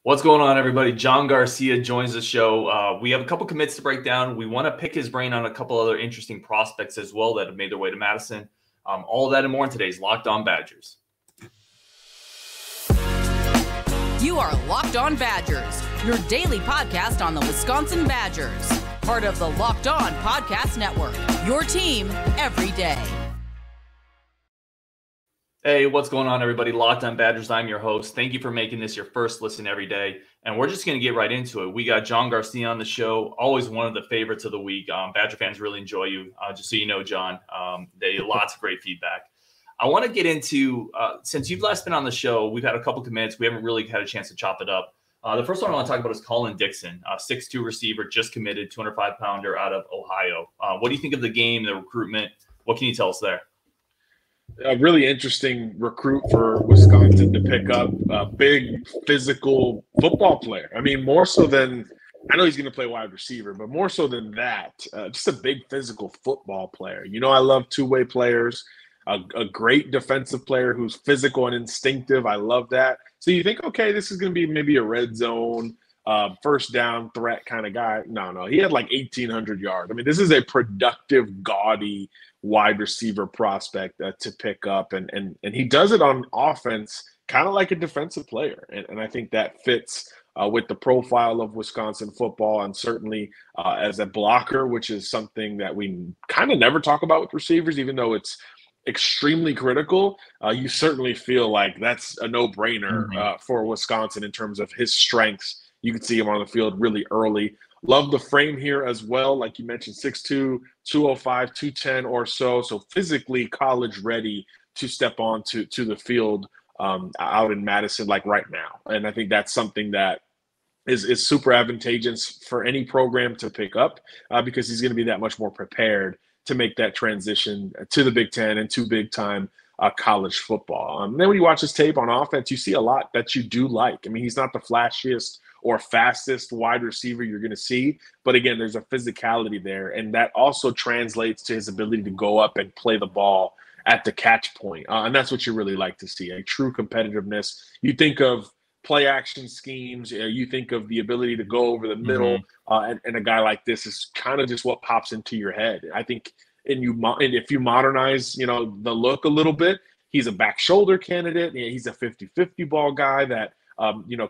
What's going on, everybody? John Garcia joins the show. We have a couple commits to break down. We want to pick his brain on a couple other interesting prospects as well that have made their way to Madison. All of that and more in today's Locked On Badgers. You are Locked On Badgers, your daily podcast on the Wisconsin Badgers. Part of the Locked On Podcast Network, your team every day. Hey, what's going on, everybody? Locked On Badgers. I'm your host. Thank you for making this your first listen every day. And we're just going to get right into it. We got John Garcia on the show, always one of the favorites of the week. Badger fans really enjoy you. Just so you know, John, lots of great feedback. I want to get into, since you've last been on the show, we've had a couple commits. We haven't really had a chance to chop it up. The first one I want to talk about is Collin Dixon, 6'2" receiver, just committed, 205-pounder out of Ohio. What do you think of the game, the recruitment? What can you tell us there? A really interesting recruit for Wisconsin to pick up, a big physical football player. I mean, more so than – I know he's going to play wide receiver, but more so than that, just a big physical football player. You know, I love two-way players, a great defensive player who's physical and instinctive. I love that. So you think, okay, this is going to be maybe a red zone, first down threat kind of guy. No, he had like 1,800 yards. I mean, this is a productive, gaudy wide receiver prospect to pick up. And he does it on offense kind of like a defensive player. And I think that fits with the profile of Wisconsin football, and certainly as a blocker, which is something that we kind of never talk about with receivers, even though it's extremely critical. You certainly feel like that's a no-brainer for Wisconsin in terms of his strengths. You can see him on the field really early. Love the frame here as well. Like you mentioned, 6'2", 205, 210 or so. So physically college ready to step on to the field out in Madison like right now. And I think that's something that is super advantageous for any program to pick up because he's going to be that much more prepared to make that transition to the Big Ten and to big-time college football. Then when you watch his tape on offense, you see a lot that you do like. I mean, he's not the flashiest or fastest wide receiver you're going to see. But again, there's a physicality there. And that also translates to his ability to go up and play the ball at the catch point. And that's what you really like to see, a true competitiveness. You think of play action schemes, you think of the ability to go over the middle. And a guy like this is kind of just what pops into your head. I think and if you modernize, the look a little bit, he's a back shoulder candidate. He's a 50-50 ball guy that,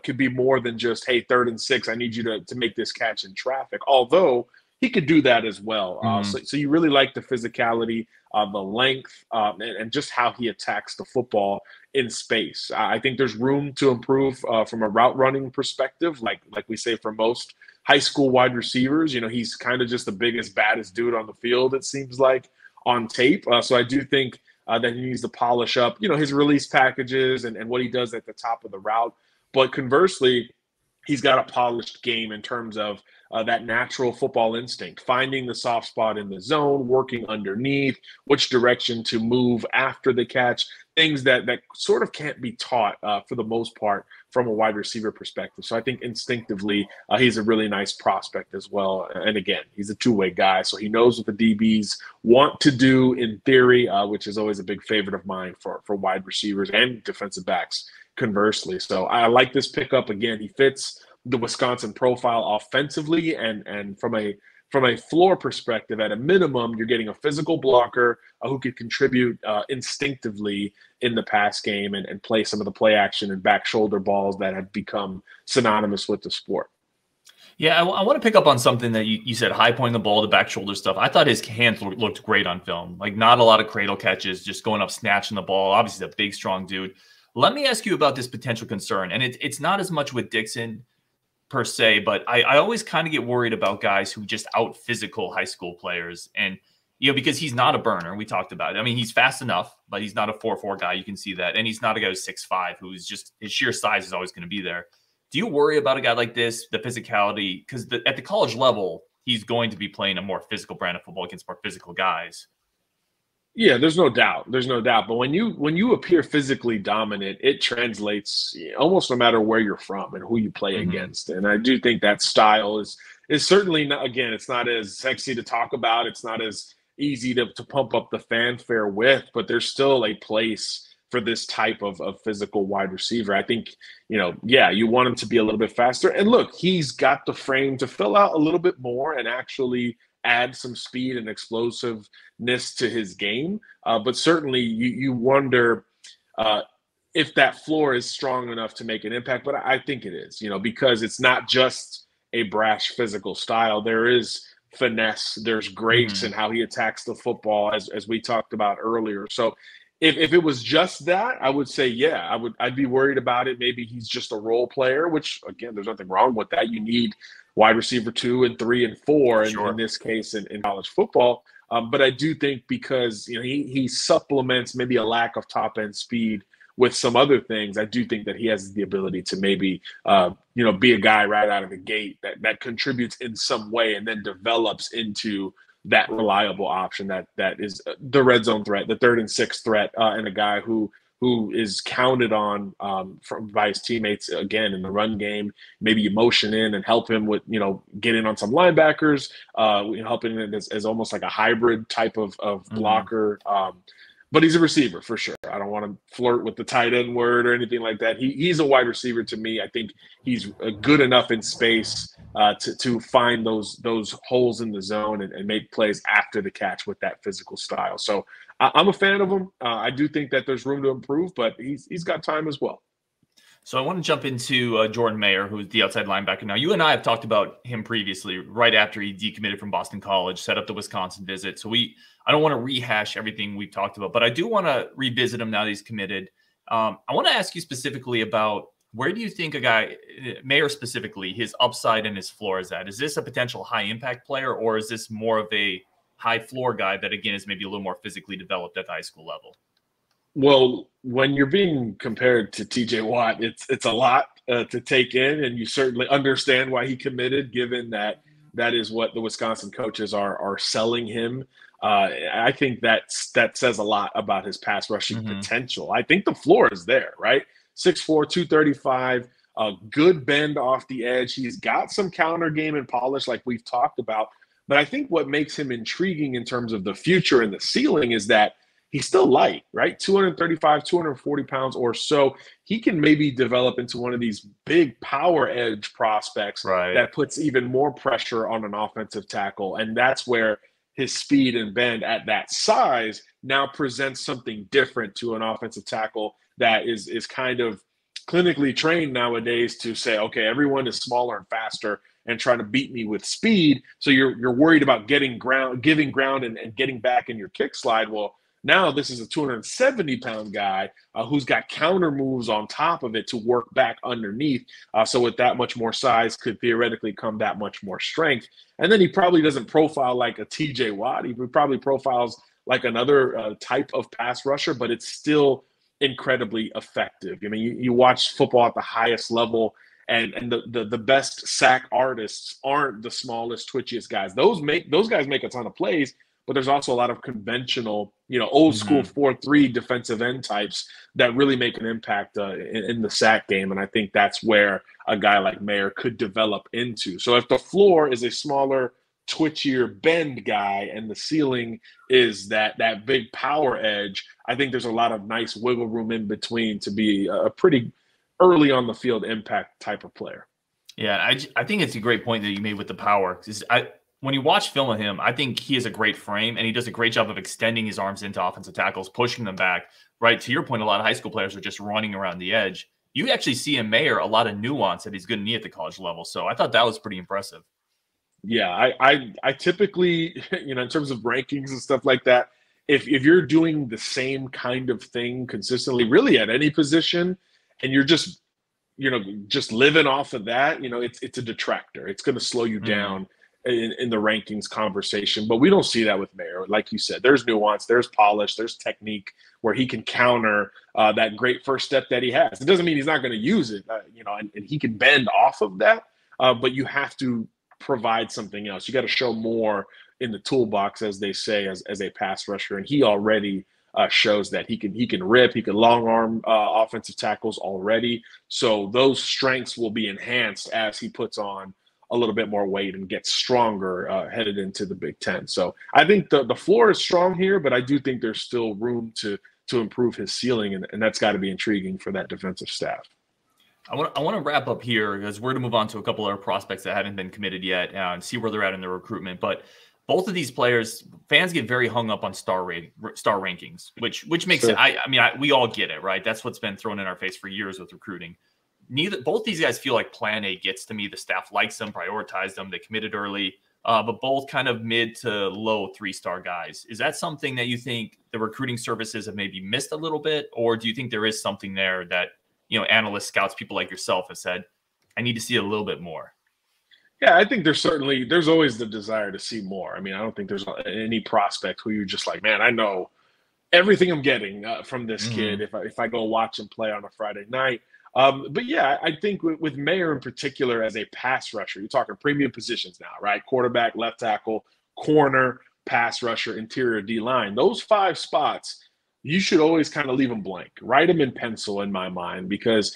could be more than just, hey, 3rd and 6, I need you to make this catch in traffic. Although he could do that as well. So you really like the physicality, the length, and just how he attacks the football in space. I think there's room to improve from a route running perspective, like we say for most high school wide receivers. He's kind of just the biggest, baddest dude on the field, it seems like, on tape. So I do think that he needs to polish up, his release packages and what he does at the top of the route. But conversely, he's got a polished game in terms of that natural football instinct, finding the soft spot in the zone, working underneath, which direction to move after the catch, things that sort of can't be taught for the most part from a wide receiver perspective. So I think instinctively he's a really nice prospect as well. And again, he's a two-way guy, so he knows what the DBs want to do in theory, which is always a big favorite of mine for wide receivers and defensive backs conversely. So I like this pickup. Again, he fits the Wisconsin profile offensively, and from a floor perspective, at a minimum, you're getting a physical blocker who could contribute instinctively in the pass game and play some of the play action and back shoulder balls that have become synonymous with the sport. Yeah, I want to pick up on something that you said, high pointing the ball, the back shoulder stuff. I thought his hands looked great on film. Like, not a lot of cradle catches, just going up, snatching the ball. Obviously, a big, strong dude. Let me ask you about this potential concern. And it's not as much with Dixon per se, but I always kind of get worried about guys who just out physical high school players. And, because he's not a burner. We talked about it. I mean, he's fast enough, but he's not a 4.4 guy. You can see that. And he's not a guy who's 6'5", who's just, his sheer size is always going to be there. Do you worry about a guy like this, the physicality? Because at the college level, he's going to be playing a more physical brand of football against more physical guys. Yeah, there's no doubt. But when you appear physically dominant, it translates almost no matter where you're from and who you play against. And I do think that style is certainly not, again, it's not as sexy to talk about. It's not as easy to pump up the fanfare with, but there's still a place for this type of physical wide receiver. I think, yeah, you want him to be a little bit faster. And look, he's got the frame to fill out a little bit more and actually add some speed and explosiveness to his game. But certainly you wonder if that floor is strong enough to make an impact. But I think it is, because it's not just a brash physical style. There is finesse, there's grace in how he attacks the football, as we talked about earlier. So if it was just that, I would say, yeah, I'd be worried about it. Maybe he's just a role player, which, again, there's nothing wrong with that. You need wide receiver 2 and 3 and 4 in this case in college football. But I do think because he supplements maybe a lack of top end speed with some other things, I do think that he has the ability to maybe be a guy right out of the gate that contributes in some way and then develops into that reliable option that is the red zone threat, the 3rd and 6th threat, and a guy who is counted on by his teammates, again, in the run game. Maybe you motion in and help him with, get in on some linebackers, helping him as almost like a hybrid type of blocker. But he's a receiver for sure. I don't want to flirt with the tight end word or anything like that. He's a wide receiver to me. I think he's good enough in space to find those holes in the zone and make plays after the catch with that physical style. So I'm a fan of him. I do think that there's room to improve, but he's got time as well. So I want to jump into Jordan Mayer, who's the outside linebacker. Now, you and I have talked about him previously, right after he decommitted from Boston College, set up the Wisconsin visit. So I don't want to rehash everything we've talked about, but I do want to revisit him now that he's committed. I want to ask you specifically about where do you think a guy, Mayer specifically, his upside and his floor is at? Is this a potential high-impact player, or is this more of a high-floor guy that, again, is maybe a little more physically developed at the high school level? Well, when you're being compared to TJ Watt, it's a lot to take in, and you certainly understand why he committed, given that is what the Wisconsin coaches are selling him. I think that says a lot about his pass rushing potential. I think the floor is there, right? 6'4", 235, a good bend off the edge. He's got some counter game and polish like we've talked about. But I think what makes him intriguing in terms of the future and the ceiling is that he's still light, right? 235, 240 pounds or so. He can maybe develop into one of these big power edge prospects that puts even more pressure on an offensive tackle. And that's where his speed and bend at that size now presents something different to an offensive tackle that is kind of clinically trained nowadays to say, okay, everyone is smaller and faster and trying to beat me with speed. So you're worried about giving ground and getting back in your kick slide. Well, now this is a 270-pound guy who's got counter moves on top of it to work back underneath. So with that much more size could theoretically come that much more strength. And then he probably doesn't profile like a TJ Watt. He probably profiles like another type of pass rusher, but it's still incredibly effective. I mean, you watch football at the highest level, and the best sack artists aren't the smallest, twitchiest guys. Those guys make a ton of plays, but there's also a lot of conventional, old school 4-3 defensive end types that really make an impact in the sack game. And I think that's where a guy like Mayer could develop into. So if the floor is a smaller, twitchier bend guy and the ceiling is that big power edge, I think there's a lot of nice wiggle room in between to be a pretty early on the field impact type of player. Yeah, I think it's a great point that you made with the power. When you watch film of him, I think he has a great frame, and he does a great job of extending his arms into offensive tackles, pushing them back. Right, to your point, a lot of high school players are just running around the edge. You actually see in Mayer a lot of nuance that he's going to need at the college level. So I thought that was pretty impressive. Yeah, I typically, in terms of rankings and stuff like that, if you're doing the same kind of thing consistently, really at any position, and you're just living off of that, it's a detractor. It's going to slow you down in the rankings conversation. But we don't see that with Mayer. Like you said, there's nuance, there's polish, there's technique where he can counter that great first step that he has. It doesn't mean he's not going to use it, and he can bend off of that. But you have to provide something else. You got to show more in the toolbox, as they say, as a pass rusher. And he already shows that he can rip, he can long arm offensive tackles already. So those strengths will be enhanced as he puts on a little bit more weight and gets stronger headed into the Big Ten. So I think the floor is strong here, but I do think there's still room to to improve his ceiling, and that's got to be intriguing for that defensive staff. I want to wrap up here because we're going to move on to a couple other prospects that haven't been committed yet and see where they're at in their recruitment. But both of these players, fans get very hung up on star rankings, which makes it. We all get it, right? That's what's been thrown in our face for years with recruiting. Both these guys feel like Plan A gets to me. The staff likes them, prioritized them, they committed early, but both kind of mid to low 3-star guys. Is that something that you think the recruiting services have maybe missed a little bit, or do you think there is something there that analysts, scouts, people like yourself have said, I need to see a little bit more? Yeah, I think there's always the desire to see more. I mean, I don't think there's any prospect where you're just like, man, I know everything I'm getting from this kid if I go watch him play on a Friday night. But yeah, I think with Mayer in particular as a pass rusher, you're talking premium positions now, right? Quarterback, left tackle, corner, pass rusher, interior D-line. Those 5 spots, you should always kind of leave them blank. Write them in pencil in my mind because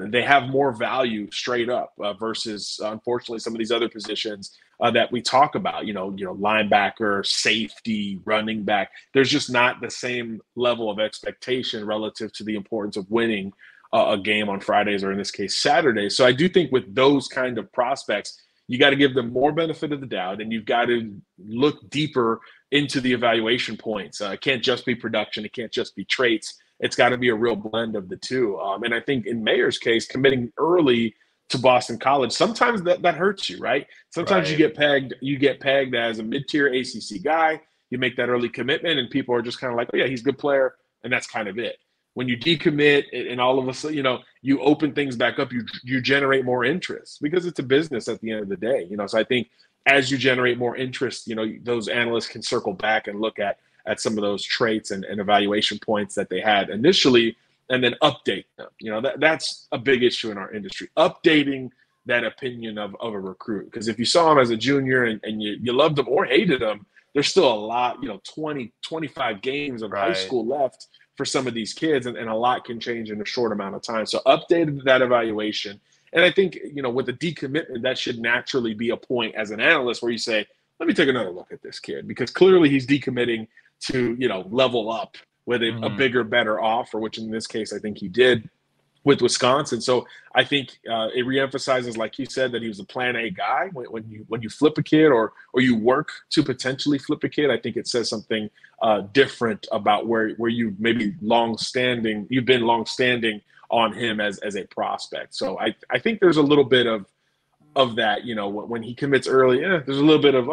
they have more value straight up versus, unfortunately, some of these other positions that we talk about, linebacker, safety, running back. There's just not the same level of expectation relative to the importance of winning a game on Fridays or in this case Saturdays. So I do think with those kind of prospects, you got to give them more benefit of the doubt, and you've got to look deeper into the evaluation points. It can't just be production. It can't just be traits. It's got to be a real blend of the two. And I think in Mayer's case, committing early to Boston College, sometimes that hurts you, right? Sometimes you get pegged as a mid-tier ACC guy. You make that early commitment, and people are just kind of like, oh, yeah, he's a good player, and that's kind of it. When you decommit and all of a sudden, you open things back up, you generate more interest because it's a business at the end of the day. So I think as you generate more interest, those analysts can circle back and look at some of those traits and evaluation points that they had initially and then update them. That's a big issue in our industry, updating that opinion of a recruit. Because if you saw him as a junior and you loved him or hated him, there's still a lot, 20, 25 games of high school left for some of these kids, and a lot can change in a short amount of time. So updated that evaluation. And I think, with the decommitment, that should naturally be a point as an analyst where you say, let me take another look at this kid, because clearly he's decommitting to, level up with a bigger, better offer, which in this case, I think he did with Wisconsin. So I think it reemphasizes, like you said, that he was a Plan A guy. When you flip a kid or you work to potentially flip a kid, I think it says something different about where you've maybe you've been longstanding on him as a prospect. So I think there's a little bit of that, when he commits early, there's a little bit of,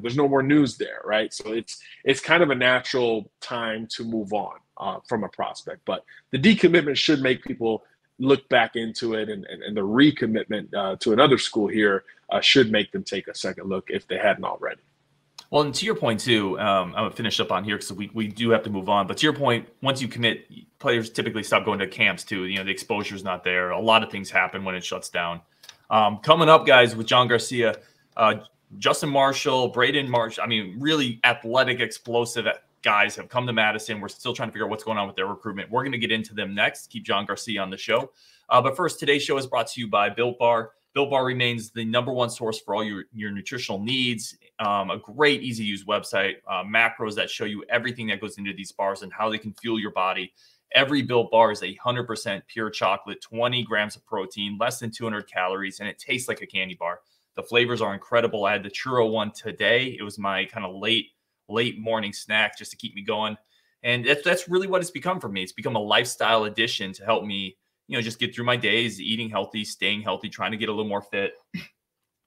there's no more news there, right? So it's kind of a natural time to move on from a prospect. But the decommitment should make people look back into it, and the recommitment to another school here should make them take a second look if they hadn't already. Well, and to your point too, I'm gonna finish up on here because we do have to move on. But to your point, once you commit, players typically stop going to camps too. The exposure is not there. A lot of things happen when it shuts down. Coming up, guys, with John Garcia, Justin Marshall, Braeden Marshall. I mean, really athletic, explosive guys have come to Madison. We're still trying to figure out what's going on with their recruitment. We're going to get into them next. Keep John Garcia on the show. But first, today's show is brought to you by Built Bar. Built Bar remains the #1 source for all your nutritional needs. A great, easy-to-use website, macros that show you everything that goes into these bars and how they can fuel your body. Every Built Bar is 100% pure chocolate, 20 grams of protein, less than 200 calories, and it tastes like a candy bar. The flavors are incredible. I had the churro one today. It was my kind of late morning snack just to keep me going. And that's really what it's become for me. It's become a lifestyle addition to help me, just get through my days, eating healthy, staying healthy, trying to get a little more fit.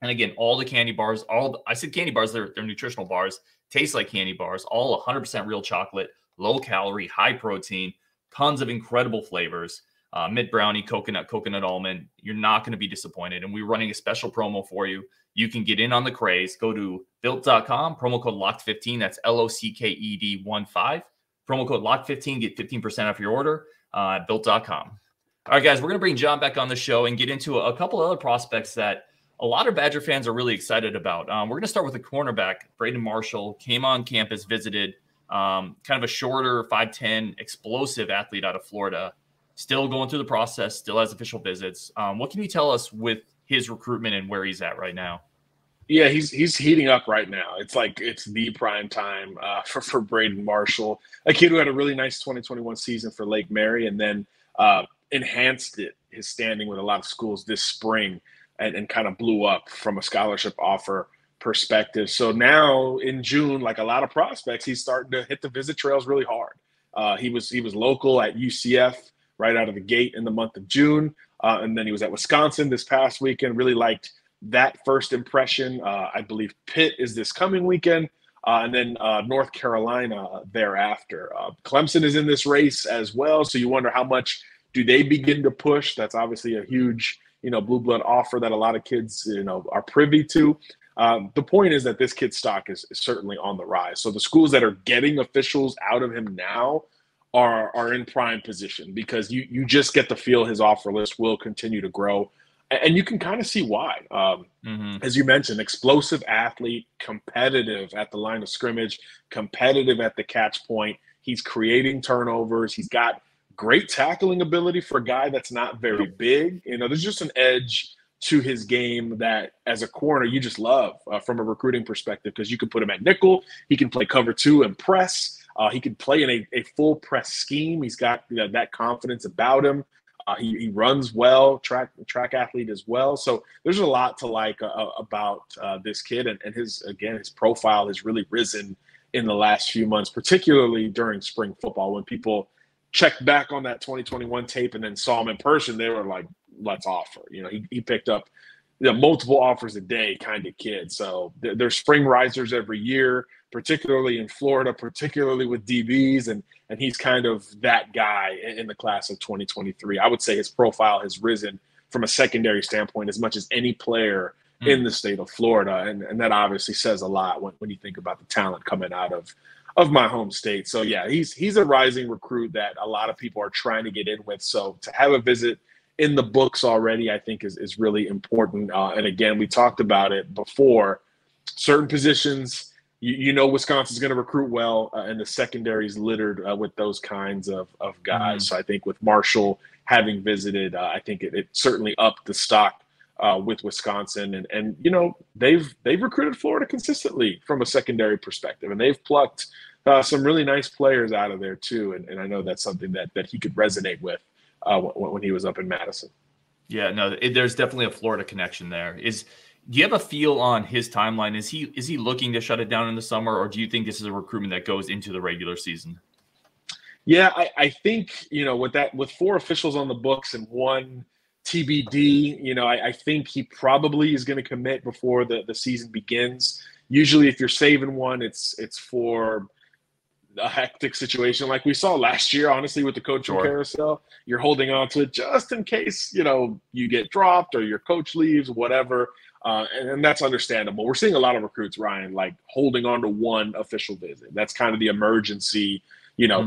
And again, all the candy bars, I said candy bars, they're nutritional bars, taste like candy bars, all 100% real chocolate, low calorie, high protein, tons of incredible flavors. Mint brownie, coconut almond. You're not going to be disappointed. And we're running a special promo for you. You can get in on the craze. Go to built.com, promo code LOCKED15. That's LOCKED15. Promo code LOCKED15. Get 15% off your order at built.com. All right, guys, we're going to bring John back on the show and get into a couple of other prospects that a lot of Badger fans are really excited about. We're going to start with the cornerback. Braeden Marshall came on campus, visited, kind of a shorter 5'10", explosive athlete out of Florida. Still going through the process, still has official visits. What can you tell us with his recruitment and where he's at right now? Yeah, he's heating up right now. It's the prime time for Braeden Marshall, a kid who had a really nice 2021 season for Lake Mary, and then enhanced his standing with a lot of schools this spring, and kind of blew up from a scholarship offer perspective. So now in June, like a lot of prospects, he's starting to hit the visit trails really hard. He was local at UCF right out of the gate in the month of June, and then he was at Wisconsin this past weekend. Really liked that first impression. I believe Pitt is this coming weekend, and then North Carolina thereafter. Clemson is in this race as well, so you wonder how much do they begin to push. That's obviously a huge, blue blood offer that a lot of kids, are privy to. The point is that this kid's stock is certainly on the rise. So the schools that are getting officials out of him now are in prime position, because you just get the feel his offer list will continue to grow. And you can kind of see why. As you mentioned, explosive athlete, competitive at the line of scrimmage, competitive at the catch point. He's creating turnovers. He's got great tackling ability for a guy that's not very big. There's just an edge to his game that as a corner you just love from a recruiting perspective, because you can put him at nickel. He can play cover 2 and press. He can play in a full press scheme. He's got that confidence about him. He runs well, track athlete as well. So there's a lot to like about this kid, and his profile has really risen in the last few months, particularly during spring football. When people checked back on that 2021 tape and then saw him in person, they were like, let's offer. He picked up multiple offers a day kind of kid. So there's spring risers every year, particularly in Florida, particularly with DBs, and he's kind of that guy in the class of 2023. I would say his profile has risen from a secondary standpoint as much as any player in the state of Florida, and that obviously says a lot when you think about the talent coming out of my home state. So yeah, he's a rising recruit that a lot of people are trying to get in with. So to have a visit in the books already, I think is really important. And again, we talked about it before. Certain positions, Wisconsin's going to recruit well, and the secondary is littered with those kinds of guys. So I think with Marshall having visited, I think it certainly upped the stock with Wisconsin. And they've recruited Florida consistently from a secondary perspective, and they've plucked some really nice players out of there too. And I know that's something that he could resonate with when he was up in Madison. Yeah, no, there's definitely a Florida connection there. Do you have a feel on his timeline? Is he looking to shut it down in the summer, or do you think this is a recruitment that goes into the regular season? Yeah, I think, with 4 officials on the books and 1 TBD, I think he probably is going to commit before the season begins. Usually if you're saving one, it's for a hectic situation like we saw last year, honestly, with the coaching carousel. You're holding on to it just in case, you get dropped or your coach leaves, whatever. And that's understandable. We're seeing a lot of recruits, Ryan, like holding on to 1 official visit. That's kind of the emergency,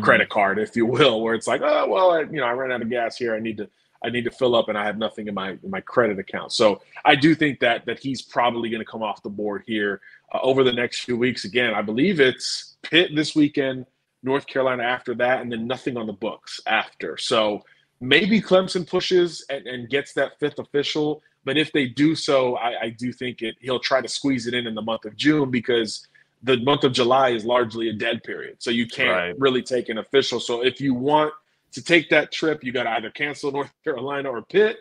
credit card, if you will, where it's like, oh, well, I ran out of gas here. I need to fill up, and I have nothing in my credit account. So I do think that he's probably going to come off the board here over the next few weeks. Again, I believe it's Pitt this weekend, North Carolina after that, and then nothing on the books after. So maybe Clemson pushes and gets that 5th official. But if they do so, I do think he'll try to squeeze it in the month of June, because the month of July is largely a dead period. So you can't really take an official. So if you want to take that trip, you got to either cancel North Carolina or Pitt,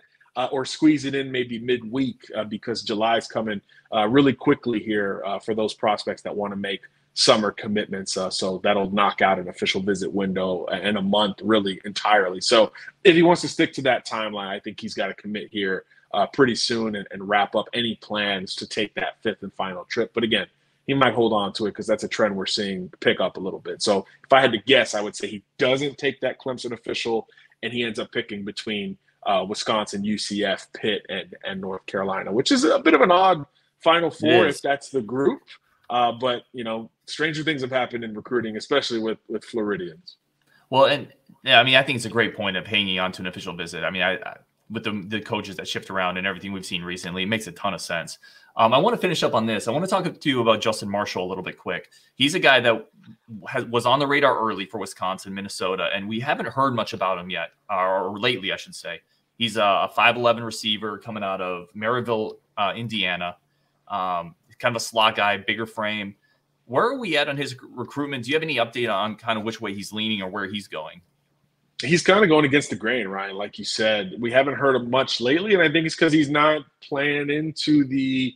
or squeeze it in maybe midweek, because July is coming really quickly here for those prospects that want to make summer commitments. So that'll knock out an official visit window in a month really entirely. So if he wants to stick to that timeline, I think he's got to commit here pretty soon and wrap up any plans to take that 5th and final trip. But again, he might hold on to it, because that's a trend we're seeing pick up a little bit. So if I had to guess, I would say he doesn't take that Clemson official, and he ends up picking between Wisconsin, UCF, Pitt, and North Carolina, which is a bit of an odd Final Four if that's the group. But, stranger things have happened in recruiting, especially with Floridians. Well, and yeah, I think it's a great point of hanging on to an official visit. With the coaches that shift around and everything we've seen recently, it makes a ton of sense. I want to finish up on this. I want to talk to you about Justin Marshall a little bit quick. He's a guy that was on the radar early for Wisconsin, Minnesota, and we haven't heard much about him yet, or lately, I should say. He's a 5'11" receiver coming out of Maryville, Indiana. kind of a slot guy, bigger frame. Where are we at on his recruitment? Do you have any update on kind of which way he's leaning or where he's going? He's kind of going against the grain, Ryan. Like you said, we haven't heard of much lately, and I think it's because he's not playing into the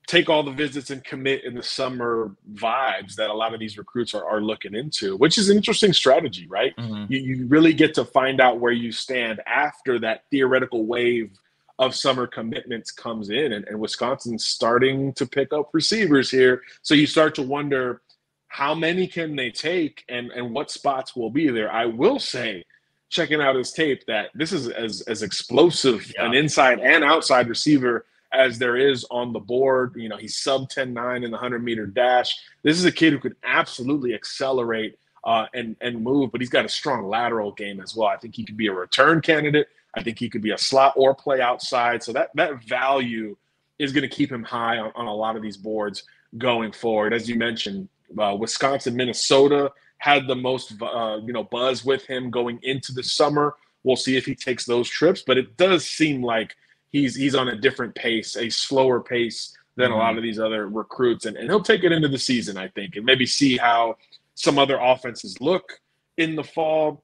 take all the visits and commit in the summer vibes that a lot of these recruits are looking into, which is an interesting strategy, right? Mm-hmm. You really get to find out where you stand after that theoretical wave of summer commitments comes in, and Wisconsin's starting to pick up receivers here. So you start to wonder how many can they take and what spots will be there. I will say, checking out his tape, that this is as explosive an inside and outside receiver as there is on the board. You know, he's sub 10.9 in the 100-meter dash. This is a kid who could absolutely accelerate and move, but he's got a strong lateral game as well. I think he could be a return candidate. I think he could be a slot or play outside. So that value is going to keep him high on a lot of these boards going forward. As you mentioned, Wisconsin, Minnesota had the most buzz with him going into the summer. We'll see if he takes those trips, but it does seem like he's on a different pace, a slower pace than a lot of these other recruits, and he'll take it into the season, I think, and maybe see how some other offenses look in the fall.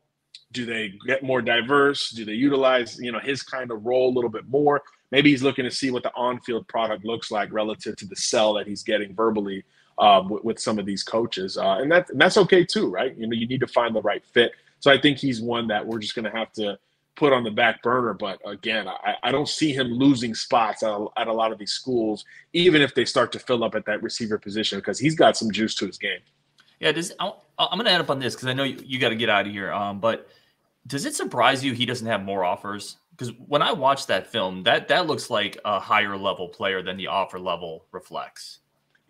Do they get more diverse? Do they utilize, his kind of role a little bit more? Maybe he's looking to see what the on-field product looks like relative to the sell that he's getting verbally with some of these coaches. And that's okay too, right? You need to find the right fit. So I think he's one that we're just going to have to put on the back burner. But again, I don't see him losing spots at a lot of these schools, even if they start to fill up at that receiver position, because he's got some juice to his game. Yeah, I'm going to end up on this because I know you got to get out of here. But does it surprise you he doesn't have more offers? Because when I watched that film, that looks like a higher level player than the offer level reflects.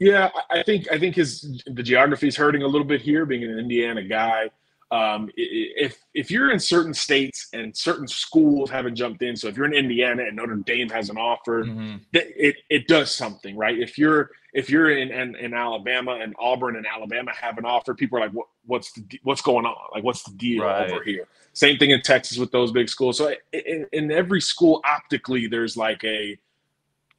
Yeah, I think the geography is hurting a little bit here, being an Indiana guy. If you're in certain states and certain schools haven't jumped in, so if you're in Indiana and Notre Dame has an offer, it does something, right? If you're in Alabama and Auburn and Alabama have an offer, people are like, what's going on? Like, what's the deal over here? Same thing in Texas with those big schools. So in every school, optically, there's like a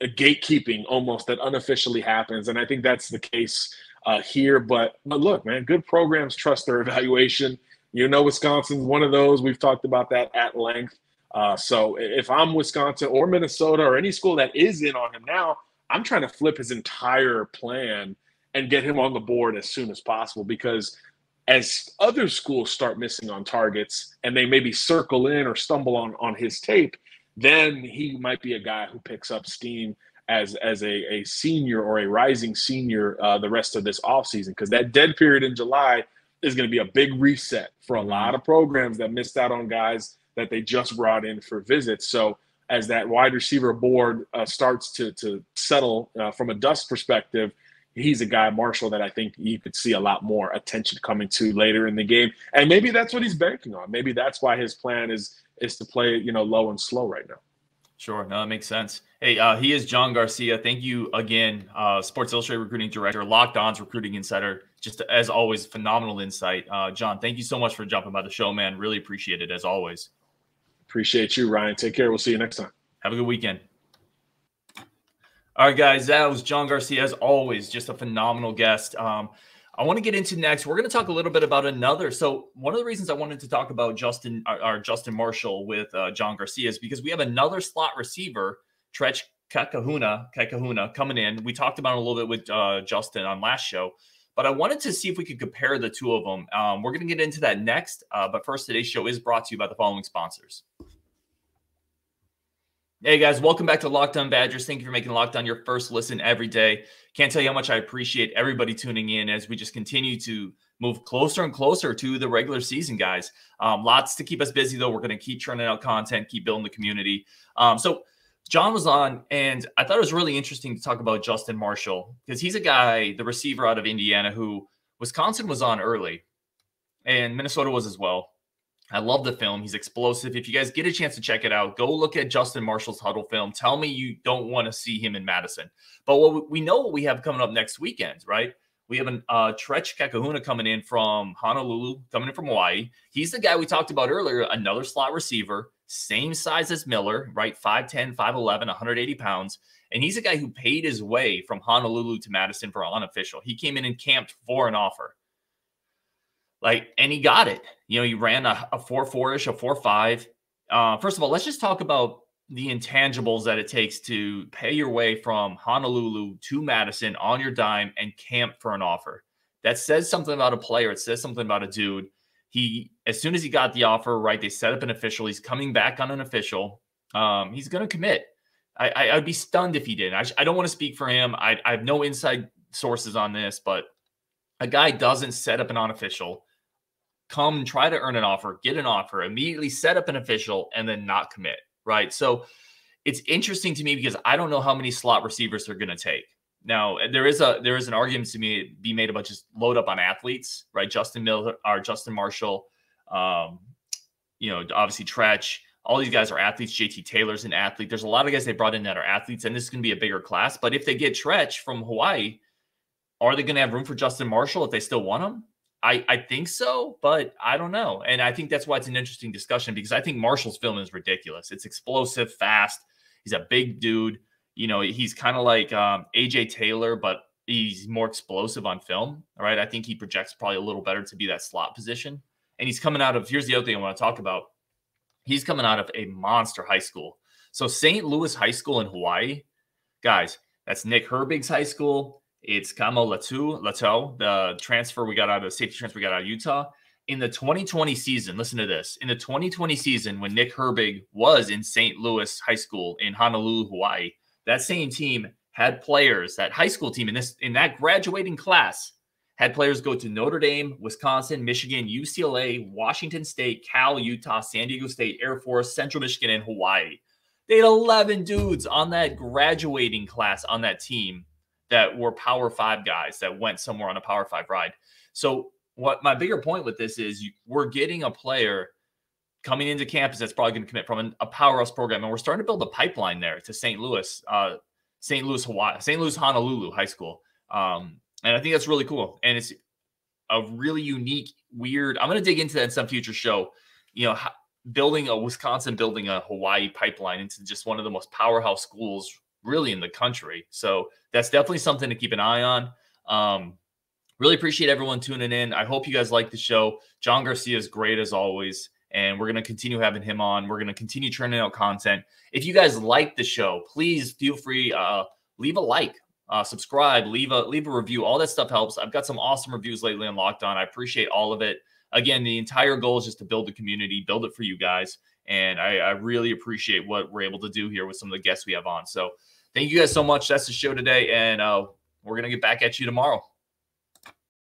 gatekeeping almost that unofficially happens, and I think that's the case here. But look, man, good programs trust their evaluation. Wisconsin's one of those. We've talked about that at length. So if I'm Wisconsin or Minnesota or any school that is in on him now, I'm trying to flip his entire plan and get him on the board as soon as possible, because as other schools start missing on targets and they maybe circle in or stumble on his tape, then he might be a guy who picks up steam as a senior or a rising senior the rest of this offseason, because that dead period in July is going to be a big reset for a lot of programs that missed out on guys that they just brought in for visits. So as that wide receiver board starts to settle from a dust perspective, he's a guy, Marshall, that I think you could see a lot more attention coming to later in the game. And maybe that's what he's banking on. Maybe that's why his plan is to play, low and slow right now. Sure. No, that makes sense. Hey, he is John Garcia. Thank you again, Sports Illustrated recruiting director, Locked On's recruiting insider. Just as always, phenomenal insight. John, thank you so much for jumping by the show, man. Really appreciate it as always. Appreciate you, Ryan. Take care. We'll see you next time. Have a good weekend. All right, guys, that was John Garcia. As always, just a phenomenal guest. I want to get into next. We're going to talk a little bit about another. So one of the reasons I wanted to talk about Justin Marshall with John Garcia is because we have another slot receiver, Trech Kekahuna, coming in. We talked about it a little bit with Justin on last show, but I wanted to see if we could compare the two of them. We're going to get into that next. But first, today's show is brought to you by the following sponsors. Hey guys, welcome back to Locked On Badgers. Thank you for making Locked On your first listen every day. Can't tell you how much I appreciate everybody tuning in as we just continue to move closer and closer to the regular season, guys. Lots to keep us busy, though. We're going to keep churning out content, keep building the community. So John was on, and I thought it was really interesting to talk about Justin Marshall, because he's a guy, the receiver out of Indiana, who Wisconsin was on early, and Minnesota was as well. I love the film. He's explosive. If you guys get a chance to check it out, go look at Justin Marshall's huddle film. Tell me you don't want to see him in Madison. But we know what we have coming up next weekend, right? We have Trech Kekahuna coming in from Honolulu, coming in from Hawaii. He's the guy we talked about earlier, another slot receiver, same size as Miller, right? 5'10", 5'11", 180 pounds. And he's a guy who paid his way from Honolulu to Madison for unofficial. He came in and camped for an offer. And he got it. He ran a 4.4-ish, a 4.5. First of all, let's just talk about the intangibles that it takes to pay your way from Honolulu to Madison on your dime and camp for an offer. That says something about a player. It says something about a dude. As soon as he got the offer, right, they set up an official. He's coming back on an official. He's going to commit. I'd be stunned if he didn't. I don't want to speak for him. I have no inside sources on this, but a guy doesn't set up an unofficial, come and try to earn an offer, get an offer, immediately set up an official, and then not commit. Right. So it's interesting to me because I don't know how many slot receivers they're going to take. Now, there is an argument to be made about just load up on athletes, right? Justin Marshall, obviously Trech. All these guys are athletes. JT Taylor's an athlete. There's a lot of guys they brought in that are athletes, and this is going to be a bigger class. But if they get Trech from Hawaii, are they going to have room for Justin Marshall if they still want him? I think so, but I don't know. And I think that's why it's an interesting discussion because I think Marshall's film is ridiculous. It's explosive, fast. He's a big dude. He's kind of like AJ Taylor, but he's more explosive on film. All right. I think he projects probably a little better to be that slot position. And he's coming out of, here's the other thing I want to talk about. He's coming out of a monster high school. So St. Louis High School in Hawaii, guys, that's Nick Herbig's high school. It's Kamo Lato, the transfer we got out of the safety transfer we got out of Utah. In the 2020 season, listen to this. In the 2020 season, when Nick Herbig was in St. Louis High School in Honolulu, Hawaii, that same team had players, that high school team in that graduating class had players go to Notre Dame, Wisconsin, Michigan, UCLA, Washington State, Cal, Utah, San Diego State, Air Force, Central Michigan, and Hawaii. They had 11 dudes on that graduating class on that team that were Power 5 guys that went somewhere on a Power 5 ride. So what my bigger point with this is we're getting a player coming into campus that's probably going to commit from a powerhouse program. And we're starting to build a pipeline there to St. Louis, Hawaii, St. Louis, Honolulu High School. And I think that's really cool. And it's a really unique, weird, I'm going to dig into that in some future show, building a Hawaii pipeline into just one of the most powerhouse schools really in the country. So that's definitely something to keep an eye on. Really appreciate everyone tuning in. I hope you guys like the show. John Garcia is great as always, and we're going to continue having him on. We're going to continue churning out content. If you guys like the show, please feel free, leave a like, subscribe, leave a review. All that stuff helps. I've got some awesome reviews lately on Locked On. I appreciate all of it. Again, the entire goal is just to build a community, build it for you guys. And I really appreciate what we're able to do here with some of the guests we have on. So thank you guys so much. That's the show today. And we're going to get back at you tomorrow.